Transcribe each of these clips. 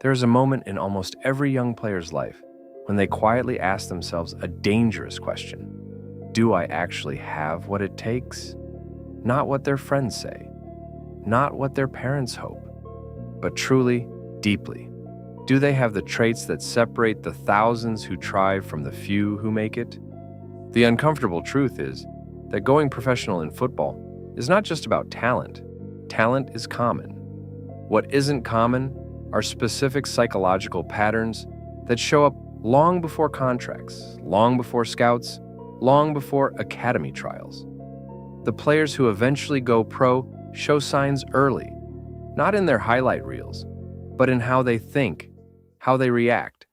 There is a moment in almost every young player's life when they quietly ask themselves a dangerous question. Do I actually have what it takes? Not what their friends say, not what their parents hope, but truly, deeply. Do they have the traits that separate the thousands who try from the few who make it? The uncomfortable truth is that going professional in football is not just about talent. Talent is common. What isn't common are specific psychological patterns that show up long before contracts, long before scouts, long before academy trials. The players who eventually go pro show signs early, not in their highlight reels, but in how they think, how they react,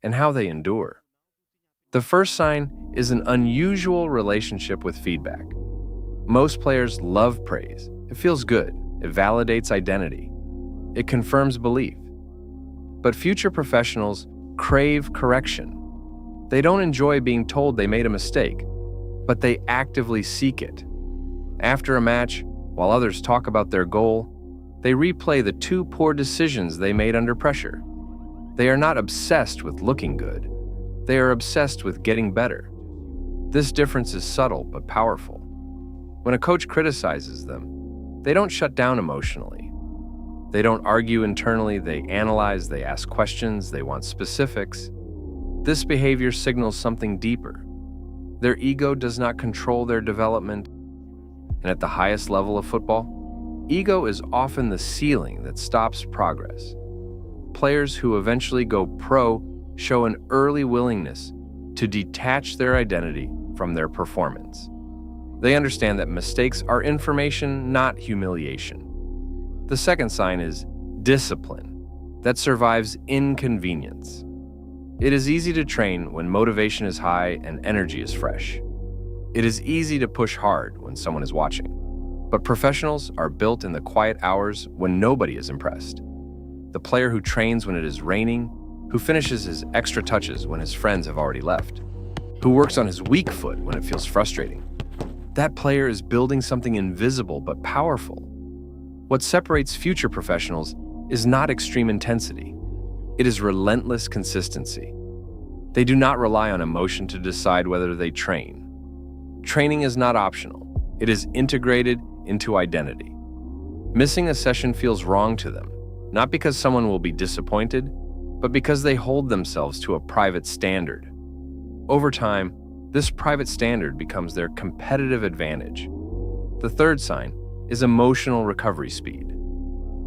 and how they endure. The first sign is an unusual relationship with feedback. Most players love praise. It feels good. It validates identity. It confirms belief. But future professionals crave correction. They don't enjoy being told they made a mistake, but they actively seek it. After a match, while others talk about their goal, they replay the 2 poor decisions they made under pressure. They are not obsessed with looking good. They are obsessed with getting better. This difference is subtle but powerful. When a coach criticizes them, they don't shut down emotionally. They don't argue internally, they analyze, they ask questions, they want specifics. This behavior signals something deeper. Their ego does not control their development. And at the highest level of football, ego is often the ceiling that stops progress. Players who eventually go pro show an early willingness to detach their identity from their performance. They understand that mistakes are information, not humiliation. The second sign is discipline that survives inconvenience. It is easy to train when motivation is high and energy is fresh. It is easy to push hard when someone is watching. But professionals are built in the quiet hours when nobody is impressed. The player who trains when it is raining, who finishes his extra touches when his friends have already left, who works on his weak foot when it feels frustrating. That player is building something invisible but powerful. What separates future professionals is not extreme intensity. It is relentless consistency. They do not rely on emotion to decide whether they train. Training is not optional. It is integrated into identity. Missing a session feels wrong to them, not because someone will be disappointed, but because they hold themselves to a private standard. Over time, this private standard becomes their competitive advantage. The third sign is emotional recovery speed.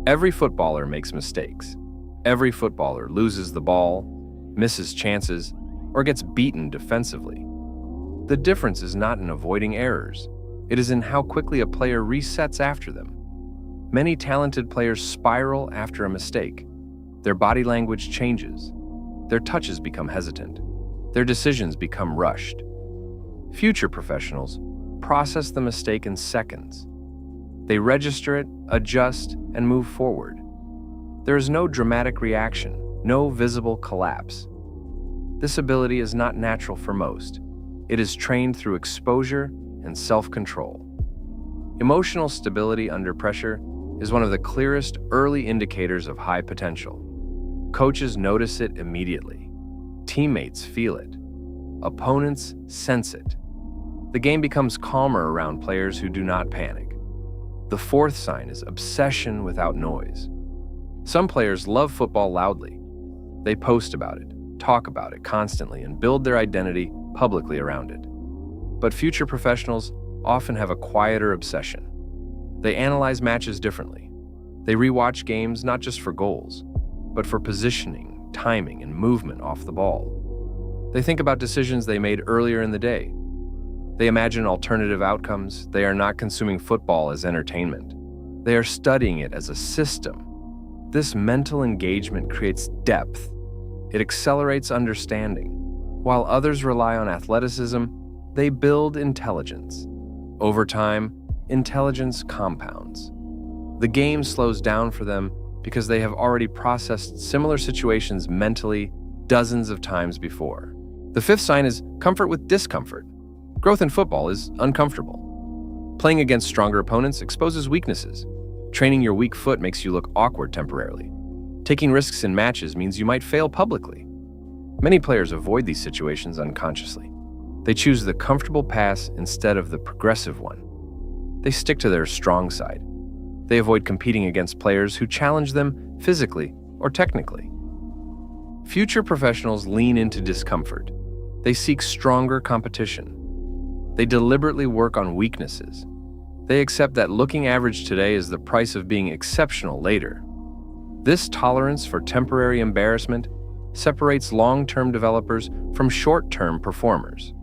Every footballer makes mistakes. Every footballer loses the ball, misses chances, or gets beaten defensively. The difference is not in avoiding errors. It is in how quickly a player resets after them. Many talented players spiral after a mistake. Their body language changes. Their touches become hesitant. Their decisions become rushed. Future professionals process the mistake in seconds. They register it, adjust, and move forward. There is no dramatic reaction, no visible collapse. This ability is not natural for most. It is trained through exposure and self-control. Emotional stability under pressure is one of the clearest early indicators of high potential. Coaches notice it immediately. Teammates feel it. Opponents sense it. The game becomes calmer around players who do not panic. The fourth sign is obsession without noise. Some players love football loudly. They post about it, talk about it constantly, and build their identity publicly around it. But future professionals often have a quieter obsession. They analyze matches differently. They rewatch games not just for goals, but for positioning, timing, and movement off the ball. They think about decisions they made earlier in the day. They imagine alternative outcomes. They are not consuming football as entertainment. They are studying it as a system. This mental engagement creates depth. It accelerates understanding. While others rely on athleticism, they build intelligence. Over time, intelligence compounds. The game slows down for them because they have already processed similar situations mentally dozens of times before. The fifth sign is comfort with discomfort. Growth in football is uncomfortable. Playing against stronger opponents exposes weaknesses. Training your weak foot makes you look awkward temporarily. Taking risks in matches means you might fail publicly. Many players avoid these situations unconsciously. They choose the comfortable pass instead of the progressive one. They stick to their strong side. They avoid competing against players who challenge them physically or technically. Future professionals lean into discomfort. They seek stronger competition. They deliberately work on weaknesses. They accept that looking average today is the price of being exceptional later. This tolerance for temporary embarrassment separates long-term developers from short-term performers.